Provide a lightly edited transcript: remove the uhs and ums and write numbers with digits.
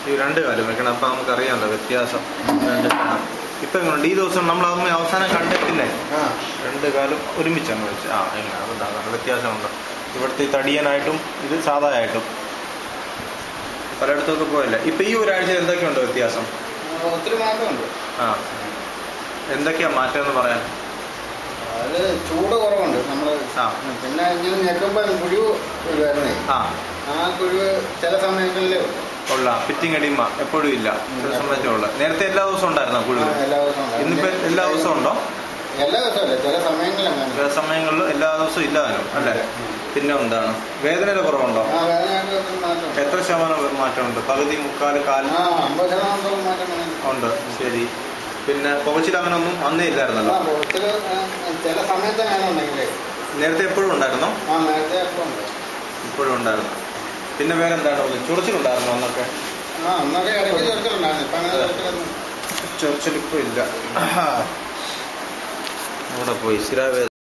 ഈ 2 കാലം വെക്കണം. അപ്പം നമുക്കറിയാമല്ലോ വ്യത്യാസം. 2 കാലം ഇപ്പം എങ്ങനെയുണ്ട് ഈ ദിവസം? നമ്മൾ അതൊന്നും അവസാനം കണ്ടിട്ടില്ലേ? 2 കാലം ഒരുമിച്ചങ്ങ് വെച്ച് എങ്ങനെ അതുണ്ടാകാം വ്യത്യാസമുണ്ട്. ഇവിടുത്തെ ഈ തടിയനായിട്ടും ഇത് സാധായായിട്ടും പലയിടത്തൊക്കെ പോയല്ലേ. ഇപ്പം ഈ ഒരാഴ്ചയിൽ എന്തൊക്കെയുണ്ട് വ്യത്യാസം? ഒത്തിരി മാറ്റമുണ്ട്. എന്തൊക്കെയാ മാറ്റം എന്ന് പറയാൻ? അത് ചൂട് കുറവുണ്ട്. നമ്മൾ പിന്നെ ഇങ്ങനെ ഞെക്കുമ്പോൾ കുഴിവ് വരുന്നേ. ആ കുഴിവ് ചില സമയങ്ങളിലേ കൊള്ളാം. ഫിറ്റിംഗ് അടിമ എപ്പോഴും ഇല്ല, ചില സമയത്തുള്ള. നേരത്തെ എല്ലാ ദിവസവും ഉണ്ടായിരുന്നോ കുഴിവ്? ഇന്നിപ്പോ എല്ലാ ദിവസവും ഉണ്ടോ? എല്ലാ ദിവസവും അല്ല, ചില സമയങ്ങളിൽ എല്ലാ ദിവസവും ഇല്ലാതാനും അല്ലേ. പിന്നെ എന്താണ് വേദനയുടെ കുറവുണ്ടോ? എത്ര ശതമാനം മാറ്റമുണ്ട്? പകുതി, മുക്കാൽ, കാൽ? 50% മാറ്റം ഉണ്ട്. ശരി. പിന്നെ പുകച്ചിൽ അങ്ങനെ ഒന്നും അന്നേ ഇല്ലായിരുന്നല്ലോ? ചില സമയത്ത് നേരത്തെ എപ്പോഴും ഉണ്ടായിരുന്നോ? നേരത്തെ ഇപ്പോഴും ഉണ്ടായിരുന്നു. പിന്നെ വേറെ എന്താണ്? ചൊറിച്ചിലുണ്ടായിരുന്നു അന്നൊക്കെ? അന്നൊക്കെ ഇടയ്ക്ക് ചൊറിച്ചിലുണ്ടായിരുന്നു. ചൊറിച്ചിലിപ്പോ ഇല്ല. അവിടെ പോയി സ്ഥിരവേദന.